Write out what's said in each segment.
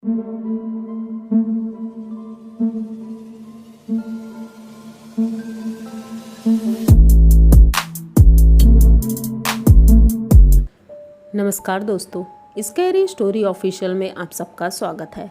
नमस्कार दोस्तों, scary story official में आप सबका स्वागत है।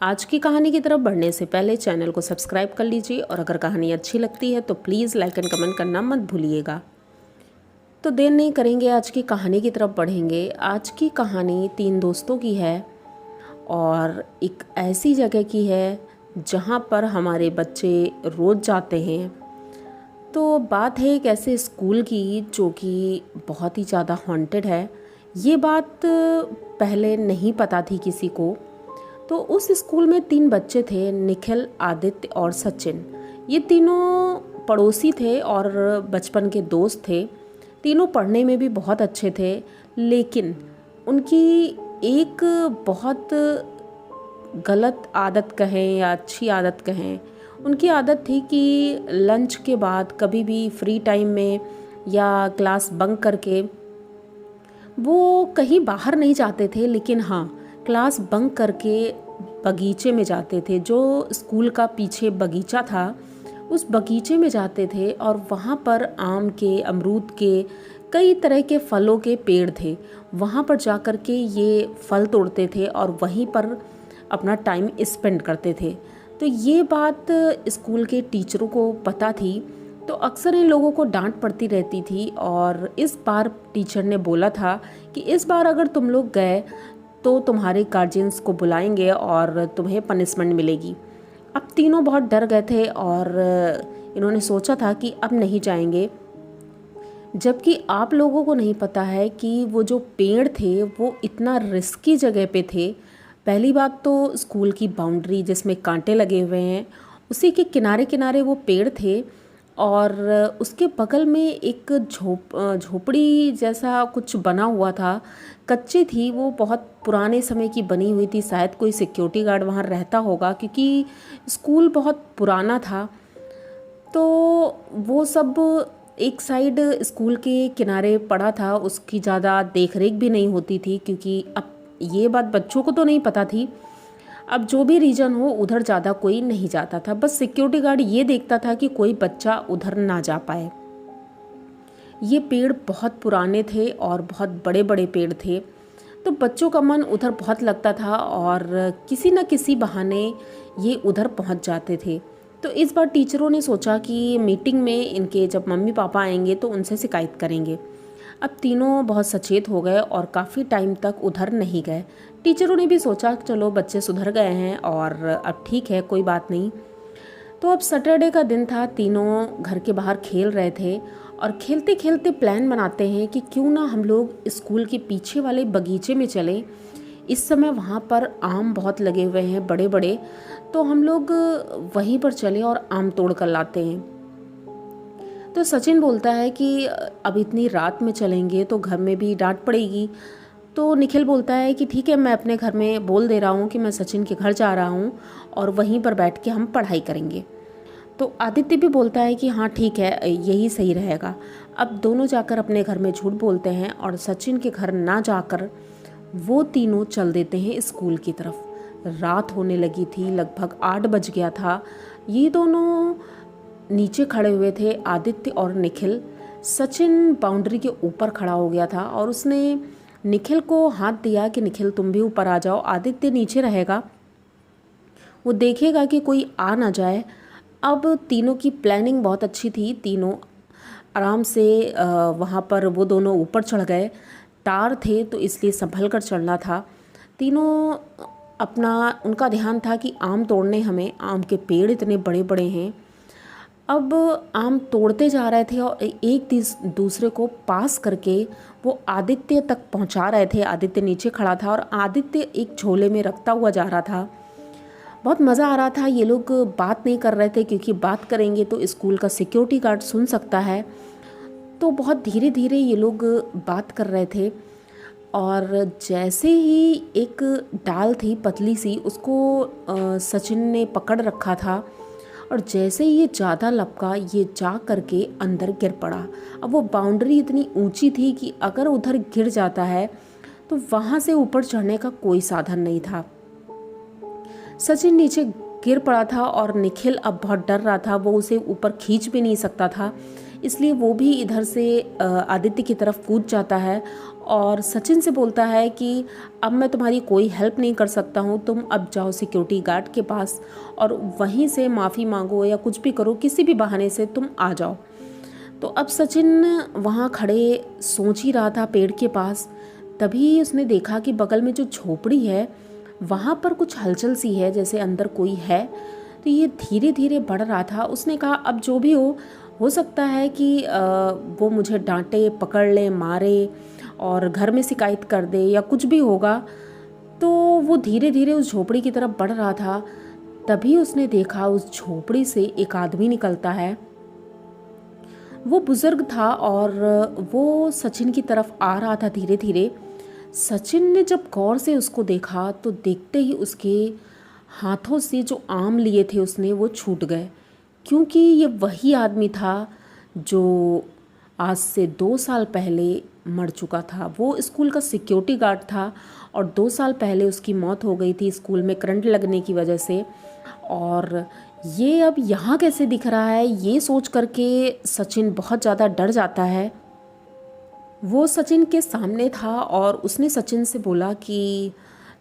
आज की कहानी की तरफ बढ़ने से पहले चैनल को सब्सक्राइब कर लीजिए और अगर कहानी अच्छी लगती है तो प्लीज़ लाइक एंड कमेंट करना मत भूलिएगा। तो देर नहीं करेंगे, आज की कहानी की तरफ बढ़ेंगे। आज की कहानी 3 दोस्तों की है और एक ऐसी जगह की है जहाँ पर हमारे बच्चे रोज़ जाते हैं। तो बात है एक ऐसे स्कूल की जो कि बहुत ही ज़्यादा हॉन्टेड है। ये बात पहले नहीं पता थी किसी को। तो उस स्कूल में 3 बच्चे थे, निखिल, आदित्य और सचिन। ये तीनों पड़ोसी थे और बचपन के दोस्त थे। तीनों पढ़ने में भी बहुत अच्छे थे, लेकिन उनकी एक बहुत गलत आदत कहें या अच्छी आदत कहें, उनकी आदत थी कि लंच के बाद कभी भी फ्री टाइम में या क्लास बंक करके वो कहीं बाहर नहीं जाते थे, लेकिन हाँ, क्लास बंक करके बगीचे में जाते थे। जो स्कूल का पीछे बगीचा था, उस बगीचे में जाते थे और वहाँ पर आम के, अमरूद के, कई तरह के फलों के पेड़ थे। वहाँ पर जा कर के ये फल तोड़ते थे और वहीं पर अपना टाइम स्पेंड करते थे। तो ये बात स्कूल के टीचरों को पता थी, तो अक्सर इन लोगों को डांट पड़ती रहती थी। और इस बार टीचर ने बोला था कि इस बार अगर तुम लोग गए तो तुम्हारे गार्जियंस को बुलाएंगे और तुम्हें पनिशमेंट मिलेगी। अब तीनों बहुत डर गए थे और इन्होंने सोचा था कि अब नहीं जाएंगे। जबकि आप लोगों को नहीं पता है कि वो जो पेड़ थे वो इतना रिस्की जगह पे थे। पहली बात तो स्कूल की बाउंड्री जिसमें कांटे लगे हुए हैं, उसी के किनारे किनारे वो पेड़ थे और उसके बगल में एक झोपड़ी जैसा कुछ बना हुआ था। कच्ची थी वो, बहुत पुराने समय की बनी हुई थी। शायद कोई सिक्योरिटी गार्ड वहाँ रहता होगा, क्योंकि स्कूल बहुत पुराना था। तो वो सब एक साइड स्कूल के किनारे पड़ा था, उसकी ज़्यादा देख रेख भी नहीं होती थी, क्योंकि अब ये बात बच्चों को तो नहीं पता थी। अब जो भी रीजन हो, उधर ज़्यादा कोई नहीं जाता था। बस सिक्योरिटी गार्ड ये देखता था कि कोई बच्चा उधर ना जा पाए। ये पेड़ बहुत पुराने थे और बहुत बड़े बड़े पेड़ थे, तो बच्चों का मन उधर बहुत लगता था और किसी न किसी बहाने ये उधर पहुंच जाते थे। तो इस बार टीचरों ने सोचा कि मीटिंग में इनके जब मम्मी पापा आएंगे तो उनसे शिकायत करेंगे। अब तीनों बहुत सचेत हो गए और काफ़ी टाइम तक उधर नहीं गए। टीचरों ने भी सोचा चलो बच्चे सुधर गए हैं और अब ठीक है, कोई बात नहीं। तो अब सैटरडे का दिन था, तीनों घर के बाहर खेल रहे थे और खेलते खेलते प्लान बनाते हैं कि क्यों ना हम लोग स्कूल के पीछे वाले बगीचे में चलें। इस समय वहाँ पर आम बहुत लगे हुए हैं, बड़े बड़े, तो हम लोग वहीं पर चले और आम तोड़ कर लाते हैं। तो सचिन बोलता है कि अब इतनी रात में चलेंगे तो घर में भी डांट पड़ेगी। तो निखिल बोलता है कि ठीक है, मैं अपने घर में बोल दे रहा हूँ कि मैं सचिन के घर जा रहा हूँ और वहीं पर बैठ के हम पढ़ाई करेंगे। तो आदित्य भी बोलता है कि हाँ ठीक है, यही सही रहेगा। अब दोनों जाकर अपने घर में झूठ बोलते हैं और सचिन के घर ना जाकर वो तीनों चल देते हैं स्कूल की तरफ। रात होने लगी थी, लगभग 8 बज गया था। ये दोनों नीचे खड़े हुए थे, आदित्य और निखिल। सचिन बाउंड्री के ऊपर खड़ा हो गया था और उसने निखिल को हाथ दिया कि निखिल तुम भी ऊपर आ जाओ, आदित्य नीचे रहेगा, वो देखेगा कि कोई आ ना जाए। अब तीनों की प्लानिंग बहुत अच्छी थी। तीनों आराम से वहाँ पर वो दोनों ऊपर चढ़ गए। तार थे तो इसलिए संभल कर चढ़ना था। तीनों अपना, उनका ध्यान था कि आम तोड़ने हमें, आम के पेड़ इतने बड़े बड़े हैं। अब आम तोड़ते जा रहे थे और एक दूसरे को पास करके वो आदित्य तक पहुंचा रहे थे। आदित्य नीचे खड़ा था और आदित्य एक झोले में रखता हुआ जा रहा था। बहुत मज़ा आ रहा था। ये लोग बात नहीं कर रहे थे, क्योंकि बात करेंगे तो स्कूल का सिक्योरिटी गार्ड सुन सकता है। तो बहुत धीरे धीरे ये लोग बात कर रहे थे और जैसे ही एक डाल थी पतली सी, उसको सचिन ने पकड़ रखा था और जैसे ही ये ज़्यादा लपका, ये जा करके अंदर गिर पड़ा। अब वो बाउंड्री इतनी ऊंची थी कि अगर उधर गिर जाता है तो वहाँ से ऊपर चढ़ने का कोई साधन नहीं था। सचिन नीचे गिर पड़ा था और निखिल अब बहुत डर रहा था, वो उसे ऊपर खींच भी नहीं सकता था, इसलिए वो भी इधर से आदित्य की तरफ कूद जाता है और सचिन से बोलता है कि अब मैं तुम्हारी कोई हेल्प नहीं कर सकता हूँ, तुम अब जाओ सिक्योरिटी गार्ड के पास और वहीं से माफ़ी मांगो या कुछ भी करो, किसी भी बहाने से तुम आ जाओ। तो अब सचिन वहाँ खड़े सोच ही रहा था पेड़ के पास, तभी उसने देखा कि बगल में जो झोपड़ी है वहाँ पर कुछ हलचल सी है, जैसे अंदर कोई है। तो ये धीरे धीरे बढ़ रहा था। उसने कहा अब जो भी हो सकता है कि वो मुझे डांटे, पकड़ ले, मारे और घर में शिकायत कर दे या कुछ भी होगा। तो वो धीरे धीरे उस झोपड़ी की तरफ बढ़ रहा था, तभी उसने देखा उस झोपड़ी से एक आदमी निकलता है। वो बुजुर्ग था और वो सचिन की तरफ आ रहा था धीरे धीरे। सचिन ने जब गौर से उसको देखा तो देखते ही उसके हाथों से जो आम लिए थे उसने वो छूट गए, क्योंकि ये वही आदमी था जो आज से 2 साल पहले मर चुका था। वो स्कूल का सिक्योरिटी गार्ड था और 2 साल पहले उसकी मौत हो गई थी स्कूल में करंट लगने की वजह से। और ये अब यहाँ कैसे दिख रहा है, ये सोच करके सचिन बहुत ज़्यादा डर जाता है। वो सचिन के सामने था और उसने सचिन से बोला कि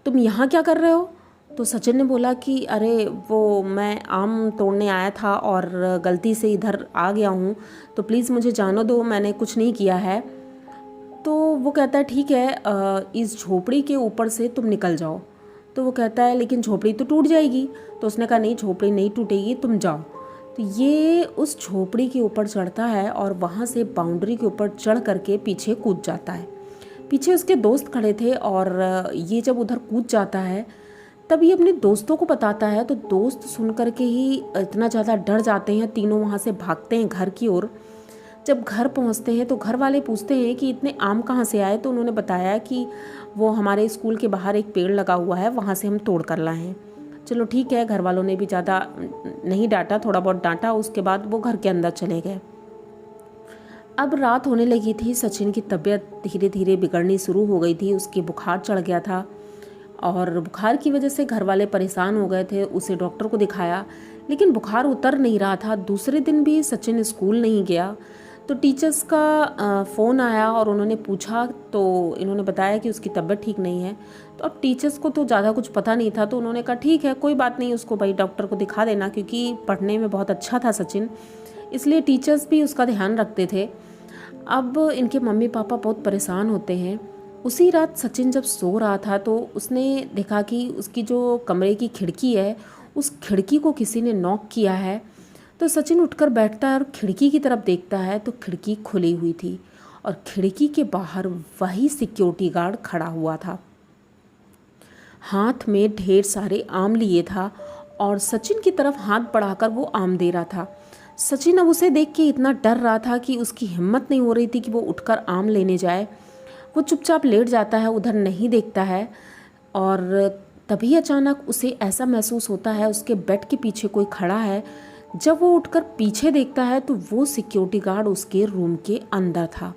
तुम यहाँ क्या कर रहे हो। तो सचिन ने बोला कि अरे वो मैं आम तोड़ने आया था और गलती से इधर आ गया हूँ, तो प्लीज़ मुझे जाने दो, मैंने कुछ नहीं किया है। तो वो कहता है ठीक है, इस झोपड़ी के ऊपर से तुम निकल जाओ। तो वो कहता है लेकिन झोपड़ी तो टूट जाएगी। तो उसने कहा नहीं, झोपड़ी नहीं टूटेगी, तुम जाओ। तो ये उस झोपड़ी के ऊपर चढ़ता है और वहाँ से बाउंड्री के ऊपर चढ़ करके पीछे कूद जाता है। पीछे उसके दोस्त खड़े थे और ये जब उधर कूद जाता है तब ये अपने दोस्तों को बताता है। तो दोस्त सुन कर के ही इतना ज़्यादा डर जाते हैं, तीनों वहाँ से भागते हैं घर की ओर। जब घर पहुँचते हैं तो घर वाले पूछते हैं कि इतने आम कहाँ से आए। तो उन्होंने बताया कि वो हमारे स्कूल के बाहर एक पेड़ लगा हुआ है, वहाँ से हम तोड़ कर लाए हैं। चलो ठीक है, घर वालों ने भी ज़्यादा नहीं डांटा, थोड़ा बहुत डांटा, उसके बाद वो घर के अंदर चले गए। अब रात होने लगी थी, सचिन की तबीयत धीरे धीरे बिगड़नी शुरू हो गई थी, उसकी बुखार चढ़ गया था और बुखार की वजह से घर वाले परेशान हो गए थे। उसे डॉक्टर को दिखाया लेकिन बुखार उतर नहीं रहा था। दूसरे दिन भी सचिन स्कूल नहीं गया। तो टीचर्स का फ़ोन आया और उन्होंने पूछा तो इन्होंने बताया कि उसकी तबीयत ठीक नहीं है। तो अब टीचर्स को तो ज़्यादा कुछ पता नहीं था, तो उन्होंने कहा ठीक है कोई बात नहीं, उसको भाई डॉक्टर को दिखा देना, क्योंकि पढ़ने में बहुत अच्छा था सचिन, इसलिए टीचर्स भी उसका ध्यान रखते थे। अब इनके मम्मी पापा बहुत परेशान होते हैं। उसी रात सचिन जब सो रहा था तो उसने देखा कि उसकी जो कमरे की खिड़की है उस खिड़की को किसी ने नॉक किया है। तो सचिन उठकर बैठता है और खिड़की की तरफ देखता है तो खिड़की खुली हुई थी और खिड़की के बाहर वही सिक्योरिटी गार्ड खड़ा हुआ था, हाथ में ढेर सारे आम लिए था और सचिन की तरफ हाथ बढ़ाकर वो आम दे रहा था। सचिन अब उसे देख के इतना डर रहा था कि उसकी हिम्मत नहीं हो रही थी कि वो उठकर आम लेने जाए। वो चुपचाप लेट जाता है, उधर नहीं देखता है और तभी अचानक उसे ऐसा महसूस होता है उसके बेड के पीछे कोई खड़ा है। जब वो उठकर पीछे देखता है तो वो सिक्योरिटी गार्ड उसके रूम के अंदर था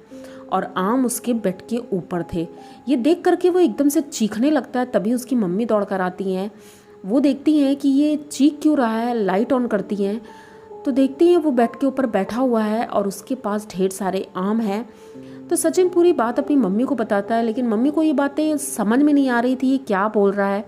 और आम उसके बेड के ऊपर थे। ये देख करके वो एकदम से चीखने लगता है। तभी उसकी मम्मी दौड़ कर आती हैं। वो देखती हैं कि ये चीख क्यों रहा है, लाइट ऑन करती हैं तो देखती हैं वो बेड के ऊपर बैठा हुआ है और उसके पास ढेर सारे आम हैं। तो सचिन पूरी बात अपनी मम्मी को बताता है, लेकिन मम्मी को ये बातें समझ में नहीं आ रही थी ये क्या बोल रहा है।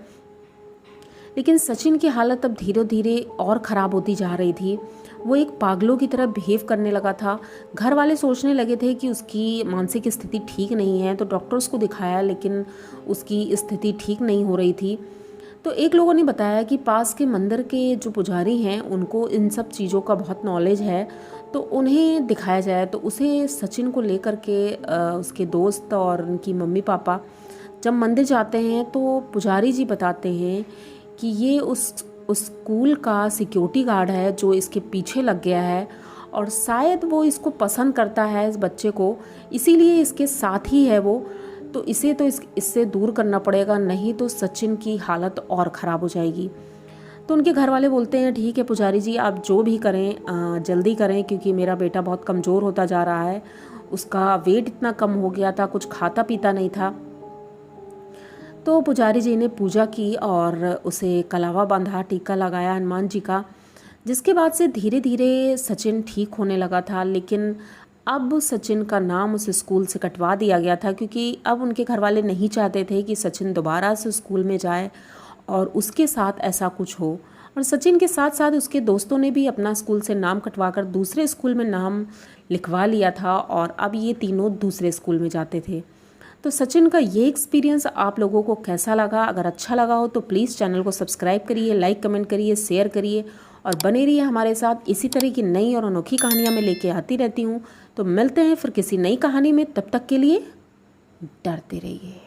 लेकिन सचिन की हालत अब धीरे धीरे और ख़राब होती जा रही थी। वो एक पागलों की तरह बिहेव करने लगा था। घर वाले सोचने लगे थे कि उसकी मानसिक स्थिति ठीक नहीं है, तो डॉक्टर्स को दिखाया लेकिन उसकी स्थिति ठीक नहीं हो रही थी। तो एक लोगों ने बताया कि पास के मंदिर के जो पुजारी हैं उनको इन सब चीज़ों का बहुत नॉलेज है, तो उन्हें दिखाया जाए। तो उसे सचिन को लेकर के उसके दोस्त और उनकी मम्मी पापा जब मंदिर जाते हैं तो पुजारी जी बताते हैं कि ये उस स्कूल का सिक्योरिटी गार्ड है जो इसके पीछे लग गया है और शायद वो इसको पसंद करता है, इस बच्चे को, इसीलिए इसके साथ ही है वो। तो इसे तो इससे दूर करना पड़ेगा, नहीं तो सचिन की हालत और ख़राब हो जाएगी। तो उनके घर वाले बोलते हैं ठीक है पुजारी जी, आप जो भी करें जल्दी करें, क्योंकि मेरा बेटा बहुत कमज़ोर होता जा रहा है, उसका वेट इतना कम हो गया था, कुछ खाता पीता नहीं था। तो पुजारी जी ने पूजा की और उसे कलावा बांधा, टीका लगाया हनुमान जी का। जिसके बाद से धीरे धीरे सचिन ठीक होने लगा था। लेकिन अब सचिन का नाम उस स्कूल से कटवा दिया गया था, क्योंकि अब उनके घर वाले नहीं चाहते थे कि सचिन दोबारा से स्कूल में जाए और उसके साथ ऐसा कुछ हो। और सचिन के साथ साथ उसके दोस्तों ने भी अपना स्कूल से नाम कटवाकर दूसरे स्कूल में नाम लिखवा लिया था और अब ये तीनों दूसरे स्कूल में जाते थे। तो सचिन का ये एक्सपीरियंस आप लोगों को कैसा लगा? अगर अच्छा लगा हो तो प्लीज़ चैनल को सब्सक्राइब करिए, लाइक कमेंट करिए, शेयर करिए और बने रहिए हमारे साथ। इसी तरह की नई और अनोखी कहानियाँ मैं लेके आती रहती हूँ। तो मिलते हैं फिर किसी नई कहानी में, तब तक के लिए डरते रहिए।